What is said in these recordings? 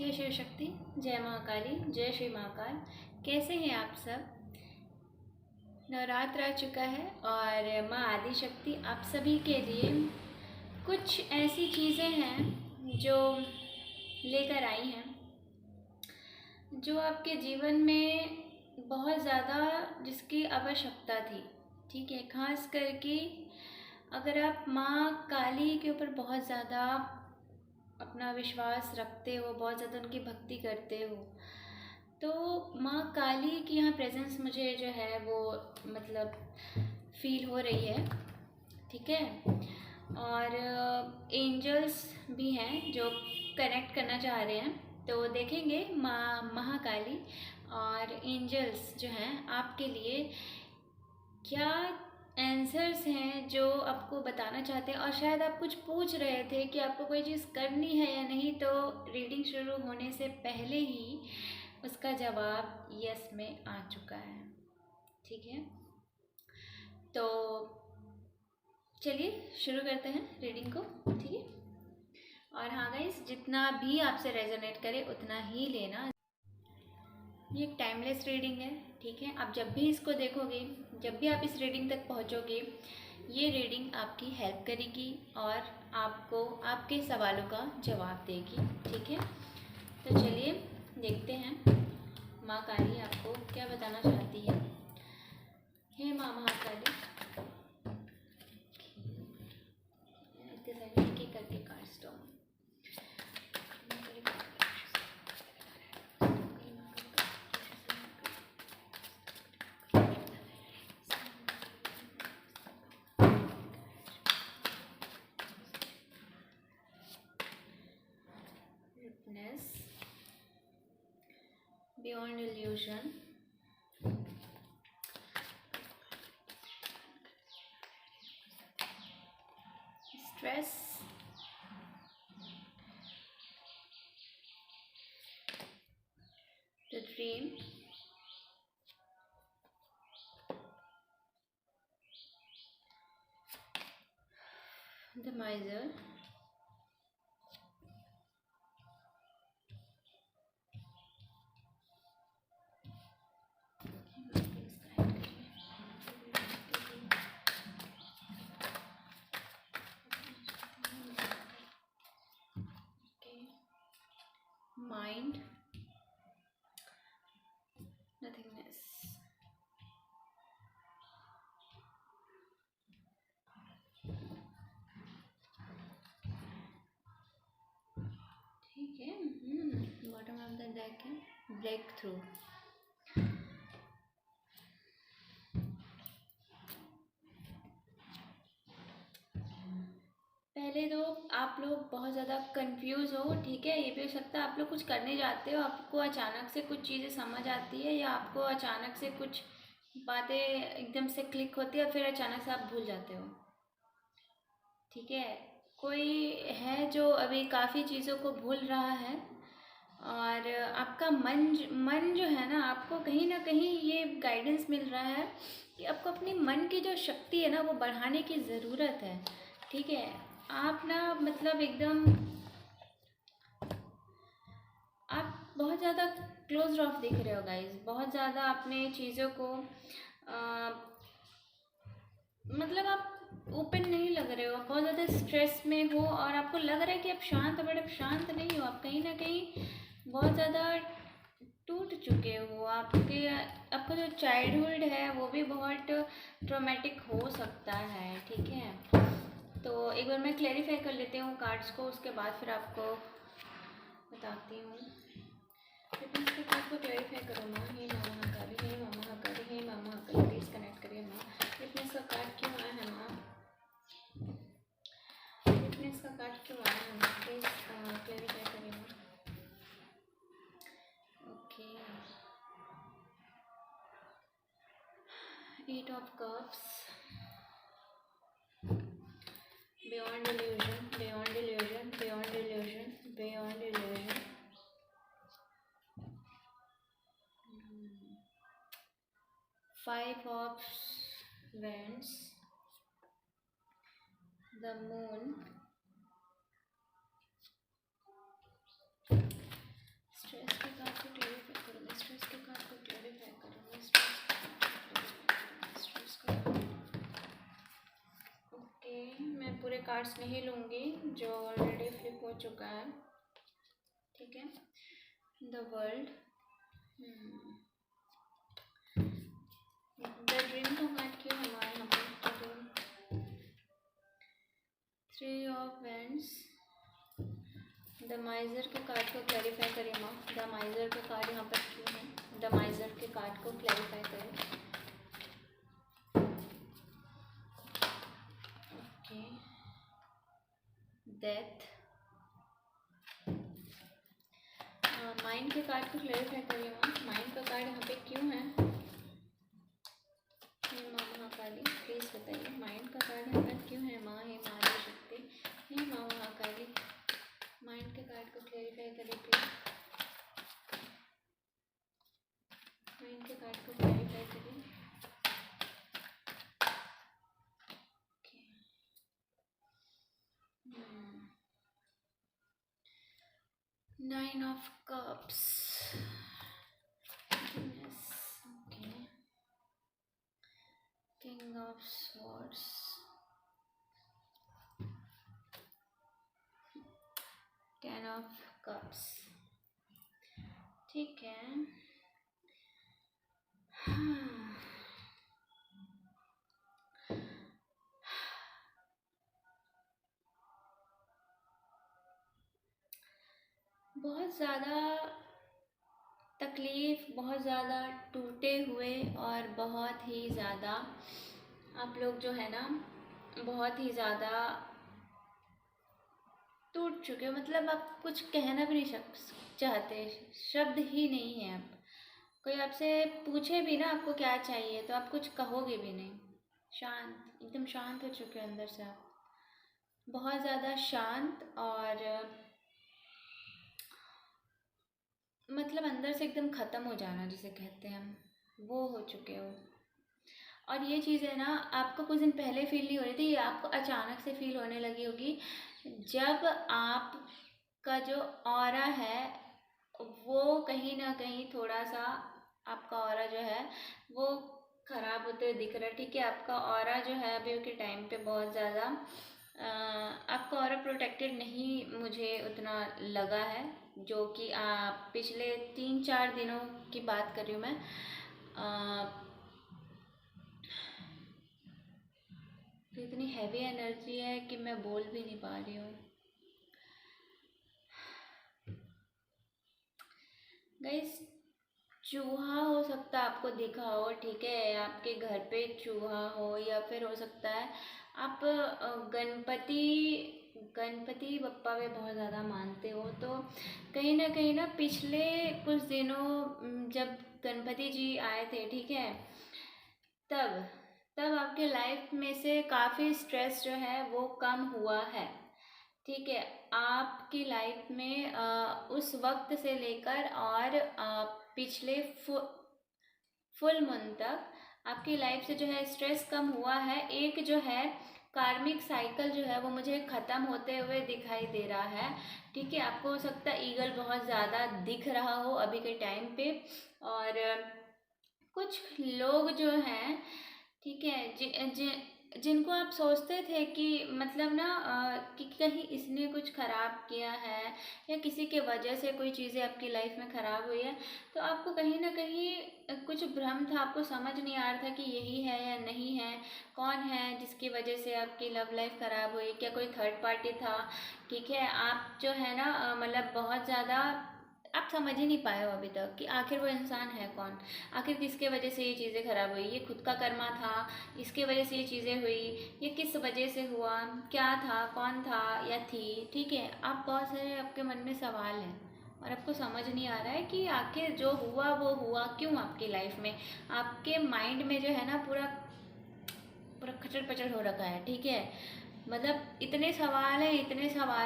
जय शिव शक्ति, जय महाकाली, जय श्री महाकाल। कैसे हैं आप सब? नवरात्र आ चुका है और माँ आदि शक्ति आप सभी के लिए कुछ ऐसी चीज़ें हैं जो लेकर आई हैं, जो आपके जीवन में बहुत ज़्यादा जिसकी आवश्यकता थी। ठीक है, खास करके अगर आप माँ काली के ऊपर बहुत ज़्यादा अपना विश्वास रखते हो, बहुत ज़्यादा उनकी भक्ति करते हो, तो माँ काली की यहाँ प्रेजेंस मुझे जो है वो मतलब फील हो रही है। ठीक है, और एंजल्स भी हैं जो कनेक्ट करना चाह रहे हैं, तो देखेंगे माँ महाकाली और एंजल्स जो हैं आपके लिए क्या आंसर्स हैं जो आपको बताना चाहते हैं। और शायद आप कुछ पूछ रहे थे कि आपको कोई चीज़ करनी है या नहीं, तो रीडिंग शुरू होने से पहले ही उसका जवाब यस में आ चुका है। ठीक है, तो चलिए शुरू करते हैं रीडिंग को। ठीक है, और हाँ गाइस, जितना भी आपसे रेजोनेट करे उतना ही लेना। ये एक टाइमलेस रीडिंग है। ठीक है, आप जब भी इसको देखोगे, जब भी आप इस रीडिंग तक पहुंचोगे, ये रीडिंग आपकी हेल्प करेगी और आपको आपके सवालों का जवाब देगी। ठीक है, तो चलिए देखते हैं माँ काली आपको क्या बताना चाहती है। हे माँ महाकाली, इतने सारे एक एक करके कार्ड्स दो। Beyond illusion, stress, the dream, the miser, mind, nothingness। ठीक है, बॉटम ऑफ द डेक है ब्रेक थ्रू। पहले तो आप लोग बहुत ज़्यादा कंफ्यूज हो। ठीक है, ये भी हो सकता है आप लोग कुछ करने जाते हो, आपको अचानक से कुछ चीज़ें समझ आती है, या आपको अचानक से कुछ बातें एकदम से क्लिक होती है, फिर अचानक से आप भूल जाते हो। ठीक है, कोई है जो अभी काफ़ी चीज़ों को भूल रहा है, और आपका मन जो है ना, आपको कहीं ना कहीं ये गाइडेंस मिल रहा है कि आपको अपनी मन की जो शक्ति है ना, वो बढ़ाने की ज़रूरत है। ठीक है, आप ना मतलब एकदम आप बहुत ज़्यादा क्लोज ऑफ दिख रहे हो गाइस, बहुत ज़्यादा अपने चीज़ों को मतलब आप ओपन नहीं लग रहे हो, बहुत ज़्यादा स्ट्रेस में हो, और आपको लग रहा है कि आप शांत हो, बट आप शांत नहीं हो। आप कहीं ना कहीं बहुत ज़्यादा टूट चुके हो। आपका जो चाइल्डहुड है वो भी बहुत ट्रॉमेटिक हो सकता है। ठीक है, तो एक बार मैं क्लैरिफाई कर लेती हूँ कार्ड्स को, उसके बाद फिर आपको बताती हूँ। इसके कार्ड को क्लैरिफाई करो माँ। हे माँ महाकाली, हे माँ महाकाली, हे माँ महाकाली, प्लीज कनेक्ट करिए माँ। फिटनेस का कार्ड क्यों आया है माँ? फिटनेस का कार्ड क्यों आया है माँ? प्लीज क्लैरिफाई करिए माँ। Okay, 8 of cups, beyond illusion, beyond illusion, beyond illusion, beyond illusion, 5 of wands, the moon, cards नहीं लूँगी जो ऑलरेडी फ्लिप हो चुका है, ठीक है। द वर्ल्ड, द ड्रीम का कार्ड क्यों है हमारे यहाँ पर? थ्री ऑफ वैंड्स, द माइजर के कार्ड को क्लैरिफाई करिए माँ। द माइजर के कार्ड यहाँ पर क्यों है? द माइजर के कार्ड को क्लैरिफाई करें। ओके, डेथ, माइंड के कार्ड को क्लैरिफाई करिए माँ। माइंड का कार्ड यहाँ पे क्यों है? हे माँ महाकाली प्लीज़ बताइए, माइंड का कार्ड यहाँ पर क्यों है माँ? हे माँ आदिशक्ति, हे माँ महाकाली, माइंड के कार्ड को क्लैरिफाई करिए प्लीज। माइंड के कार्ड को क्लैरिफाई करिए। Okay, nine of cups, okay, king of swords, ten of cups, ठीक है। बहुत ज़्यादा तकलीफ़, बहुत ज़्यादा टूटे हुए और बहुत ही ज़्यादा आप लोग जो है ना बहुत ही ज़्यादा टूट चुके हो। मतलब आप कुछ कहना भी नहीं चाहते, शब्द ही नहीं है। आप कोई आपसे पूछे भी ना आपको क्या चाहिए तो आप कुछ कहोगे भी नहीं। शांत, एकदम शांत हो चुके हो अंदर से आप, बहुत ज़्यादा शांत, और मतलब अंदर से एकदम ख़त्म हो जाना जिसे कहते हैं हम, वो हो चुके हो। और ये चीज़ है ना आपको कुछ दिन पहले फील नहीं हो रही थी, ये आपको अचानक से फील होने लगी होगी जब आपका जो ऑरा है वो कहीं ना कहीं थोड़ा सा, आपका ऑरा जो है वो ख़राब होते हुए दिख रहा है, ठीक है। आपका ऑरा जो है अभी के टाइम पे बहुत ज़्यादा आपका ऑरा प्रोटेक्टेड नहीं मुझे उतना लगा है, जो कि आप पिछले 3-4 दिनों की बात कर रही हूँ मैं। तो इतनी हैवी एनर्जी है कि मैं बोल भी नहीं पा रही हूँ गाइस। चूहा हो सकता है आपको दिखा हो, ठीक है, आपके घर पे चूहा हो, या फिर हो सकता है आप गणपति बप्पा में बहुत ज़्यादा मानते हो, तो कहीं ना पिछले कुछ दिनों जब गणपति जी आए थे, ठीक है, तब आपके लाइफ में से काफ़ी स्ट्रेस जो है वो कम हुआ है, ठीक है। आपकी लाइफ में उस वक्त से लेकर और पिछले फुल मून तक आपकी लाइफ से जो है स्ट्रेस कम हुआ है। एक जो है कार्मिक साइकिल जो है वो मुझे ख़त्म होते हुए दिखाई दे रहा है, ठीक है। आपको हो सकता है ईगल बहुत ज़्यादा दिख रहा हो अभी के टाइम पे, और कुछ लोग जो हैं, ठीक है, जिनको आप सोचते थे कि मतलब ना कि कहीं इसने कुछ ख़राब किया है या किसी के वजह से कोई चीज़ें आपकी लाइफ में ख़राब हुई है, तो आपको कहीं ना कहीं कुछ भ्रम था, आपको समझ नहीं आ रहा था कि यही है या नहीं है, कौन है जिसकी वजह से आपकी लव लाइफ ख़राब हुई, क्या कोई थर्ड पार्टी था, ठीक है। आप जो है ना मतलब बहुत ज़्यादा आप समझ ही नहीं पाए हो अभी तक कि आखिर वो इंसान है कौन, आखिर किसके वजह से ये चीज़ें ख़राब हुई, ये खुद का कर्मा था, इसके वजह से ये चीज़ें हुई, ये किस वजह से हुआ, क्या था, कौन था या थी, ठीक है। आप बहुत सारे आपके मन में सवाल हैं और आपको समझ नहीं आ रहा है कि आखिर जो हुआ वो हुआ क्यों आपकी लाइफ में। आपके माइंड में जो है ना पूरा खचड़ पचड़ हो रखा है, ठीक है। मतलब इतने सवाल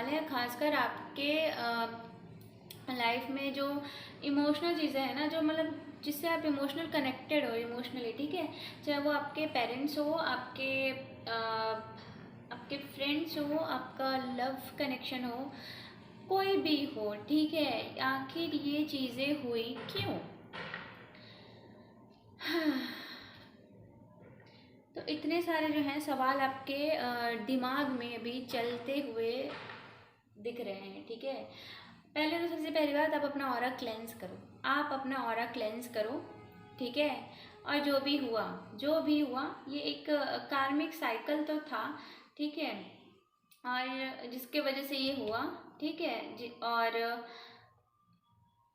हैं, खासकर आपके लाइफ में जो इमोशनल चीज़ें हैं ना, जो मतलब जिससे आप इमोशनल कनेक्टेड हो इमोशनली, ठीक है, चाहे वो आपके पेरेंट्स हो, आपके फ्रेंड्स हो, आपका लव कनेक्शन हो, कोई भी हो, ठीक है। आखिर ये चीज़ें हुई क्यों? तो इतने सारे जो हैं सवाल आपके दिमाग में अभी चलते हुए दिख रहे हैं, ठीक है। पहले तो सबसे पहली बात, आप अपना ऑरा क्लेंस करो, आप अपना ऑरा क्लेंस करो, ठीक है। और जो भी हुआ ये एक कार्मिक साइकिल तो था, ठीक है, और जिसके वजह से ये हुआ, ठीक है जी। और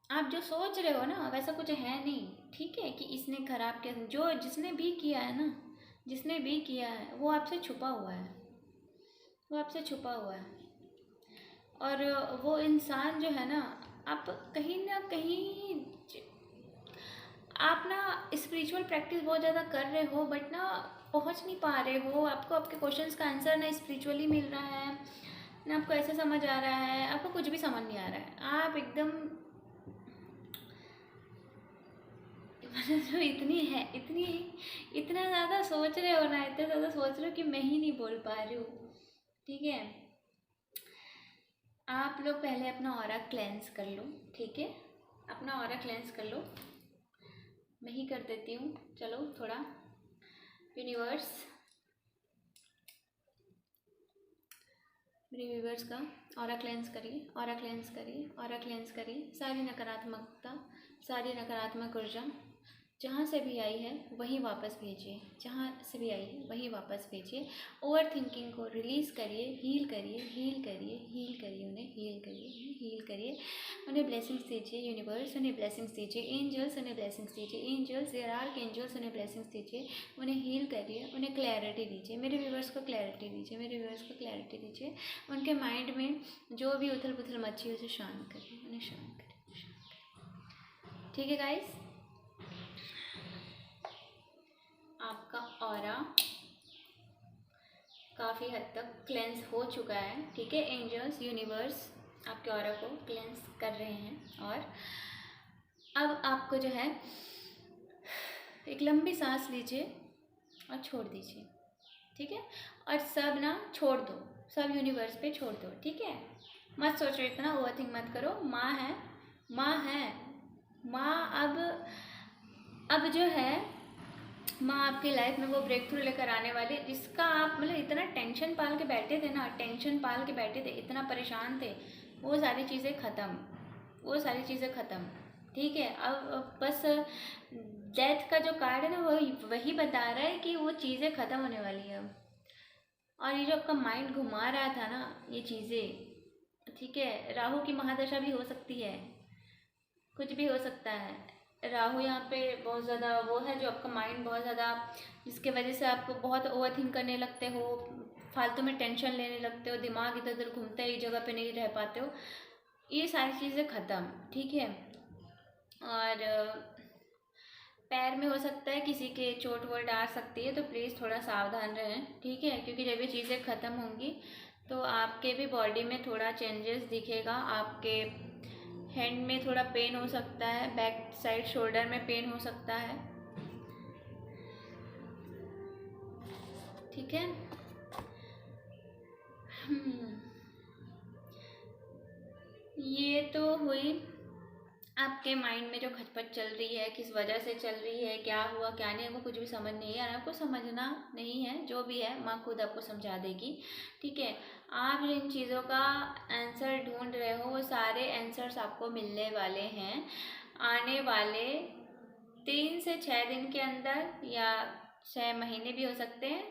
आप जो सोच रहे हो ना वैसा कुछ है नहीं, ठीक है, कि इसने खराब किया, जो जिसने भी किया है ना, जिसने भी किया है वो आपसे छुपा हुआ है, वो आपसे छुपा हुआ है। और वो इंसान जो है ना, आप कहीं ना कहीं आप ना स्पिरिचुअल प्रैक्टिस बहुत ज़्यादा कर रहे हो बट ना पहुंच नहीं पा रहे हो, आपको आपके क्वेश्चंस का आंसर ना स्पिरिचुअली मिल रहा है ना, आपको ऐसे समझ आ रहा है, आपको कुछ भी समझ नहीं आ रहा है, आप एकदम जो इतना ज़्यादा सोच रहे हो ना, इतना ज़्यादा सोच रहे हो कि मैं ही नहीं बोल पा रही हूँ, ठीक है। आप लोग पहले अपना ऑरा क्लेंस कर लो, ठीक है, अपना ऑरा क्लेंस कर लो। मैं ही कर देती हूँ, चलो थोड़ा। यूनिवर्स, मेरे व्यूवर्स का ऑरा क्लेंस करिए, ऑरा क्लेंस करिए, ऑरा क्लेंस करिए। सारी नकारात्मकता, सारी नकारात्मक ऊर्जा जहाँ से भी आई है वहीं वापस भेजिए, जहाँ से भी आई है वहीं वापस भेजिए। ओवर थिंकिंग को रिलीज़ करिए, हील करिए, हील करिए, हील करिए, उन्हें हील करिए, हील करिए। उन्हें ब्लेसिंग्स दीजिए यूनिवर्स, उन्हें ब्लेसिंग्स दीजिए एंजल्स, उन्हें ब्लेसिंग्स दीजिए एंजल्स, देयर आर्क एंजल्स, उन्हें ब्लेसिंग्स दीजिए, उन्हें हील करिए, उन्हें क्लैरिटी दीजिए। मेरे व्यूवर्स को क्लैरिटी दीजिए, मेरे व्यूवर्स को क्लैरिटी दीजिए। उनके माइंड में जो भी उथल पुथल मची है उसे शांत करिए, उन्हें शांत करिए, शांत करिए, ठीक है गाइस। आपका ऑरा काफ़ी हद तक क्लेंस हो चुका है, ठीक है। एंजल्स, यूनिवर्स आपके ऑरा को क्लेंस कर रहे हैं। और अब आपको जो है एक लंबी सांस लीजिए और छोड़ दीजिए, ठीक है। और सब ना छोड़ दो, सब यूनिवर्स पे छोड़ दो, ठीक है। मत सोचो इतना, ओवरथिंक मत करो। माँ है, माँ है, माँ अब जो है माँ आपकी लाइफ में वो ब्रेक थ्रू लेकर आने वाली, जिसका आप मतलब इतना टेंशन पाल के बैठे थे ना, टेंशन पाल के बैठे थे, इतना परेशान थे, वो सारी चीज़ें ख़त्म, वो सारी चीज़ें ख़त्म, ठीक है। अब बस डेथ का जो कार्ड है ना वही बता रहा है कि वो चीज़ें ख़त्म होने वाली है। और ये जो आपका माइंड घुमा रहा था ना ये चीज़ें, ठीक है, राहु की महादशा भी हो सकती है, कुछ भी हो सकता है। राहु यहाँ पे बहुत ज़्यादा वो है जो आपका माइंड बहुत ज़्यादा, जिसके वजह से आप बहुत ओवर थिंक करने लगते हो, फालतू में टेंशन लेने लगते हो, दिमाग इधर उधर घूमता है, एक जगह पे नहीं रह पाते हो, ये सारी चीज़ें ख़त्म, ठीक है। और पैर में हो सकता है किसी के चोट वोट आ सकती है, तो प्लीज़ थोड़ा सावधान रहें, ठीक है, क्योंकि जब ये चीज़ें ख़त्म होंगी तो आपके भी बॉडी में थोड़ा चेंजेस दिखेगा। आपके हैंड में थोड़ा पेन हो सकता है, बैक साइड शोल्डर में पेन हो सकता है, ठीक है। ये तो हुई आपके माइंड में जो खचपच चल रही है, किस वजह से चल रही है, क्या हुआ क्या नहीं, वो कुछ भी समझ नहीं है, आपको समझना नहीं है, जो भी है माँ खुद आपको समझा देगी, ठीक है। आप जिन चीज़ों का आंसर ढूंढ रहे हो वो सारे आंसर्स आपको मिलने वाले हैं आने वाले 3 से 6 दिन के अंदर, या 6 महीने भी हो सकते हैं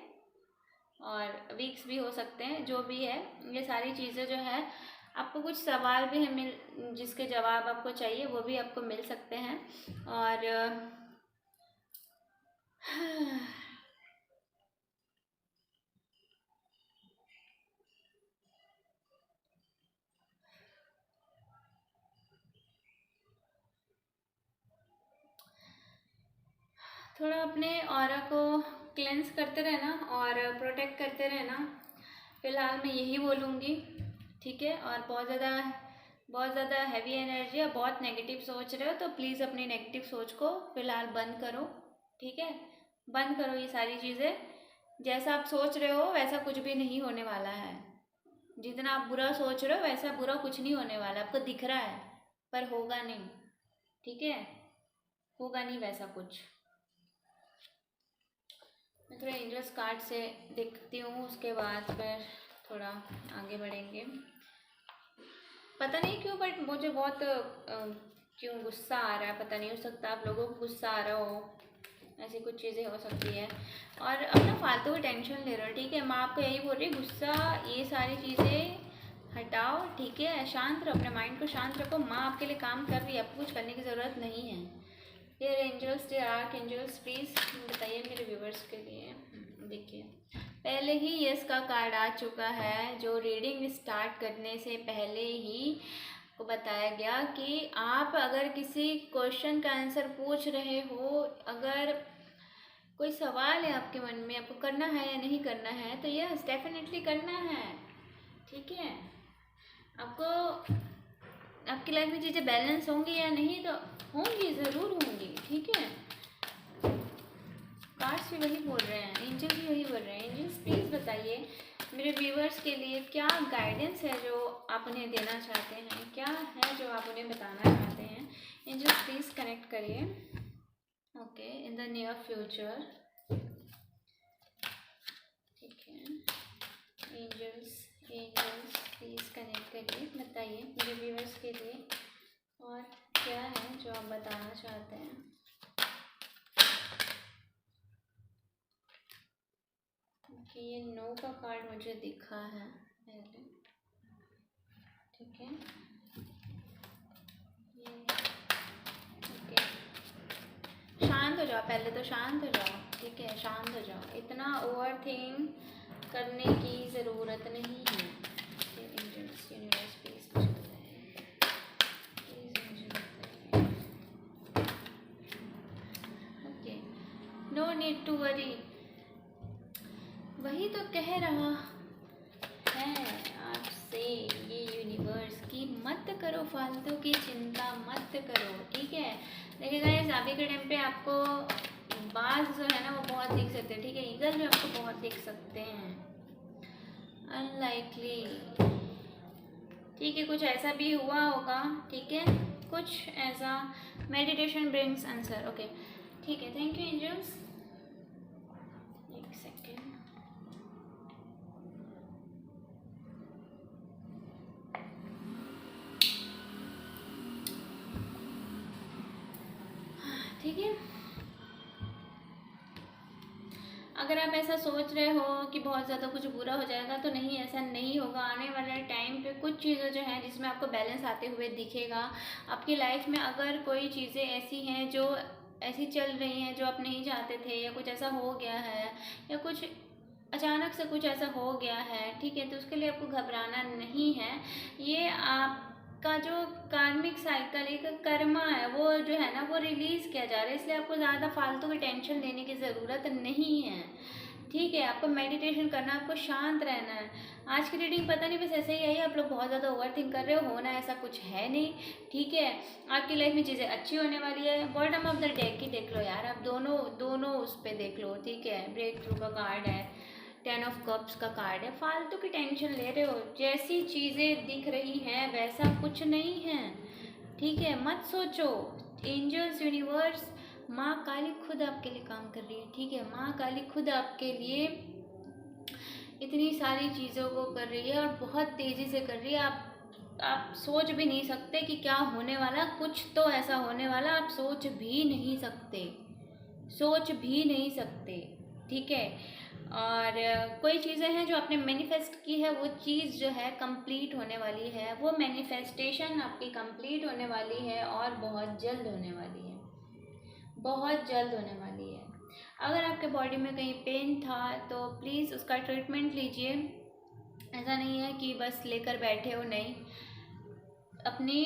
और वीक्स भी हो सकते हैं, जो भी है। ये सारी चीज़ें जो है, आपको कुछ सवाल भी है जिसके जवाब आपको चाहिए वो भी आपको मिल सकते हैं। और थोड़ा अपने ऑरा को क्लेंस करते रहना और प्रोटेक्ट करते रहना, फ़िलहाल मैं यही बोलूँगी, ठीक है। और बहुत ज़्यादा हैवी एनर्जी या बहुत नेगेटिव सोच रहे हो तो प्लीज़ अपनी नेगेटिव सोच को फ़िलहाल बंद करो, ठीक है, बंद करो ये सारी चीज़ें। जैसा आप सोच रहे हो वैसा कुछ भी नहीं होने वाला है, जितना आप बुरा सोच रहे हो वैसा बुरा कुछ नहीं होने वाला, आपको दिख रहा है पर होगा नहीं, ठीक है, होगा नहीं वैसा कुछ। मैं थोड़ा एंजल्स कार्ड से देखती हूँ, उसके बाद फिर थोड़ा आगे बढ़ेंगे। पता नहीं क्यों बट मुझे बहुत क्यों गुस्सा आ रहा है, पता नहीं, हो सकता आप लोगों को गुस्सा आ रहा हो, ऐसी कुछ चीज़ें हो सकती है। और अपना फालतू की टेंशन ले रहे हो, ठीक है। मैं आपको यही बोल रही हूँ, गुस्सा ये सारी चीज़ें हटाओ, ठीक है। शांत रहो, अपने माइंड को शांत रखो। माँ आपके लिए काम कर रही है, आपको कुछ करने की ज़रूरत नहीं है। Dear angels, dear arch angels, please बताइए मेरे व्यूवर्स के लिए। देखिए, पहले ही यस का कार्ड आ चुका है, जो रीडिंग स्टार्ट करने से पहले ही को बताया गया कि आप अगर किसी क्वेश्चन का आंसर पूछ रहे हो, अगर कोई सवाल है आपके मन में, आपको करना है या नहीं करना है, तो यस डेफिनेटली करना है, ठीक है। आपको आपकी लाइफ में चीज़ें बैलेंस होंगी या नहीं, तो होंगी, ज़रूर होंगी, ठीक है। कार्ड्स भी वही बोल रहे हैं, एंजल भी वही बोल रहे हैं। एंजल्स प्लीज़ बताइए मेरे व्यूवर्स के लिए क्या गाइडेंस है जो आप उन्हें देना चाहते हैं, क्या है जो आप उन्हें बताना चाहते हैं। एंजल्स प्लीज़ कनेक्ट करिए। Okay, in the near future, ठीक है। एंजल्स एंजल्स प्लीज़ कनेक्ट करिए, बताइए मेरे व्यूवर्स के लिए और क्या है जो आप बताना चाहते हैं। ओके, ये नो का कार्ड मुझे दिखा है पहले, ठीक है। ये ओके, शांत हो जाओ, पहले तो शांत हो जाओ, ठीक है। शांत हो जाओ, इतना ओवर थिंक करने की ज़रूरत नहीं है। एंजल्स यूनिवर्स प्लीज मुझे बताइए, प्लीज मुझे बताइए। Okay, no need to worry, वही तो कह रहा है आपसे ये यूनिवर्स की मत करो फालतू की चिंता, मत करो, ठीक है। देखिए गाइस, अभी के टाइम पे आपको बाज जो है ना वो बहुत दिख सकते हैं, ठीक है। ईगल भी आपको बहुत दिख सकते हैं, अनलाइकली, ठीक है। कुछ ऐसा भी हुआ होगा, ठीक है, कुछ ऐसा। मेडिटेशन ब्रिंग्स आंसर, ओके, ठीक है। Thank you angels. एक सेकेंड, ठीक है। अगर आप ऐसा सोच रहे हो कि बहुत ज़्यादा कुछ बुरा हो जाएगा, तो नहीं, ऐसा नहीं होगा। आने वाले टाइम पे कुछ चीज़ें जो हैं जिसमें आपको बैलेंस आते हुए दिखेगा आपकी लाइफ में। अगर कोई चीज़ें ऐसी हैं जो ऐसी चल रही हैं जो आप नहीं चाहते थे, या कुछ ऐसा हो गया है, या कुछ अचानक से कुछ ऐसा हो गया है, ठीक है, तो उसके लिए आपको घबराना नहीं है। ये आपका जो कार्मिक साइकिल, एक कर्मा है, वो जो है ना वो रिलीज़ किया जा रहा है, इसलिए आपको ज़्यादा फालतू की टेंशन लेने की ज़रूरत नहीं है, ठीक है। आपको मेडिटेशन करना, आपको शांत रहना है। आज की रीडिंग पता नहीं बस ऐसे ही आई, आप लोग बहुत ज़्यादा ओवर थिंक कर रहे हो, होना ऐसा कुछ है नहीं, ठीक है। आपकी लाइफ में चीज़ें अच्छी होने वाली है। बॉटम ऑफ द डेक ही देख लो यार, आप दोनों दोनों उस पर देख लो, ठीक है। ब्रेक थ्रू का कार्ड है, 10 ऑफ कप्स का कार्ड है। फालतू की टेंशन ले रहे हो, जैसी चीज़ें दिख रही हैं वैसा कुछ नहीं है, ठीक है। मत सोचो, एंजल्स यूनिवर्स, माँ काली खुद आपके लिए काम कर रही है, ठीक है। माँ काली खुद आपके लिए इतनी सारी चीज़ों को कर रही है और बहुत तेज़ी से कर रही है। आप सोच भी नहीं सकते कि क्या होने वाला, कुछ तो ऐसा होने वाला आप सोच भी नहीं सकते, सोच भी नहीं सकते, ठीक है। और कोई चीज़ें हैं जो आपने मैनिफेस्ट की है, वो चीज़ जो है कंप्लीट होने वाली है, वो मैनिफेस्टेशन आपकी कंप्लीट होने वाली है और बहुत जल्द होने वाली है, बहुत जल्द होने वाली है। अगर आपके बॉडी में कहीं पेन था तो प्लीज़ उसका ट्रीटमेंट लीजिए। ऐसा नहीं है कि बस लेकर बैठे हो, नहीं, अपनी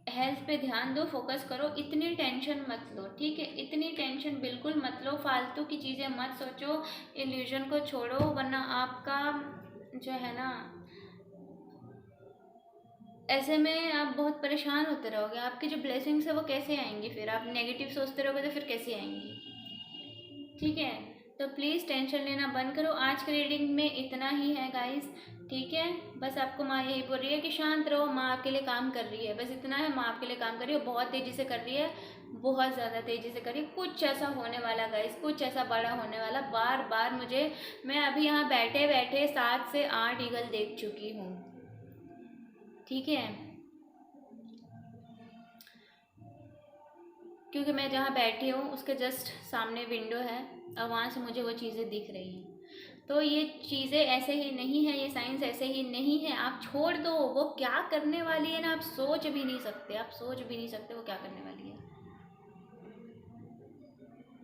हेल्थ पे ध्यान दो, फोकस करो। इतनी टेंशन मत लो, ठीक है, इतनी टेंशन बिल्कुल मत लो, फालतू की चीज़ें मत सोचो, इल्यूजन को छोड़ो, वरना आपका जो है ना ऐसे में आप बहुत परेशान होते रहोगे। आपकी जो ब्लेसिंग्स है वो कैसे आएंगी, फिर आप नेगेटिव सोचते रहोगे तो फिर कैसे आएंगी, ठीक है। तो प्लीज़ टेंशन लेना बंद करो। आज के रीडिंग में इतना ही है गाइस, ठीक है। बस आपको माँ यही बोल रही है कि शांत रहो, माँ आपके लिए काम कर रही है, बस इतना है। माँ आपके लिए काम कर रही है, बहुत तेज़ी से कर रही है, बहुत ज़्यादा तेज़ी से कर रही है। कुछ ऐसा होने वाला गाइस, कुछ ऐसा बड़ा होने वाला। बार बार मैं अभी यहाँ बैठे बैठे 7 से 8 ईगल देख चुकी हूँ, ठीक है। क्योंकि मैं जहाँ बैठी हूँ उसके जस्ट सामने विंडो है और वहाँ से मुझे वो चीज़ें दिख रही हैं। तो ये चीज़ें ऐसे ही नहीं है, ये साइंस ऐसे ही नहीं है। आप छोड़ दो, वो क्या करने वाली है ना, आप सोच भी नहीं सकते, आप सोच भी नहीं सकते वो क्या करने वाली है,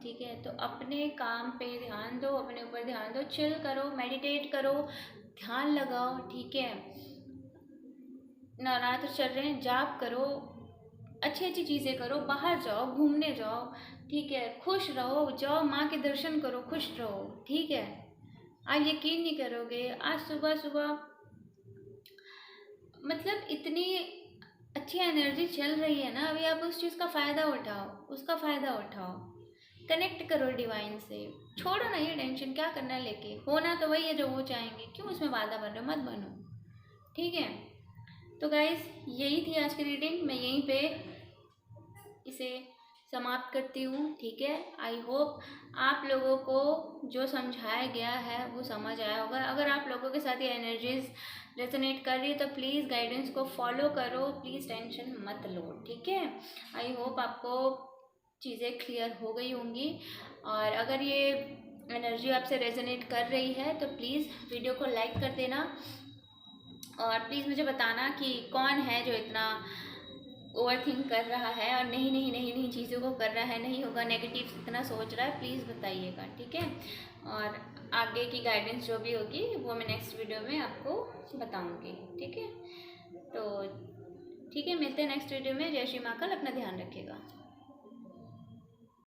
ठीक है। तो अपने काम पे ध्यान दो, अपने ऊपर ध्यान दो, चिल करो, मेडिटेट करो, ध्यान लगाओ, ठीक है। नवरात्र चल रहे हैं, जाप करो, अच्छी अच्छी चीज़ें करो, बाहर जाओ, घूमने जाओ, ठीक है। खुश रहो, जाओ माँ के दर्शन करो, खुश रहो, ठीक है। आप यकीन नहीं करोगे, आज सुबह सुबह मतलब इतनी अच्छी एनर्जी चल रही है ना, अभी आप उस चीज़ का फ़ायदा उठाओ, उसका फ़ायदा उठाओ, कनेक्ट करो डिवाइन से। छोड़ो ना ये टेंशन, क्या करना है लेके, होना तो वही है जो वो चाहेंगे, क्यों उसमें बाधा बन रहे हो, मत बनो, ठीक है। तो गाइस यही थी आज की रीडिंग, मैं यहीं पे इसे समाप्त करती हूँ, ठीक है। आई होप आप लोगों को जो समझाया गया है वो समझ आया होगा। अगर आप लोगों के साथ ये एनर्जीज रेजोनेट कर रही है तो प्लीज़ गाइडेंस को फॉलो करो, प्लीज़ टेंशन मत लो, ठीक है। आई होप आपको चीज़ें क्लियर हो गई होंगी। और अगर ये एनर्जी आपसे रेजोनेट कर रही है तो प्लीज़ वीडियो को लाइक कर देना और प्लीज़ मुझे बताना कि कौन है जो इतना ओवर थिंक कर रहा है और नहीं चीज़ों को कर रहा है, नहीं होगा, नेगेटिव इतना सोच रहा है, प्लीज़ बताइएगा, ठीक है। और आगे की गाइडेंस जो भी होगी वो मैं नेक्स्ट वीडियो में आपको बताऊंगी, ठीक है। तो ठीक है, मिलते हैं नेक्स्ट वीडियो में। जय श्री महाकाल, अपना ध्यान रखिएगा।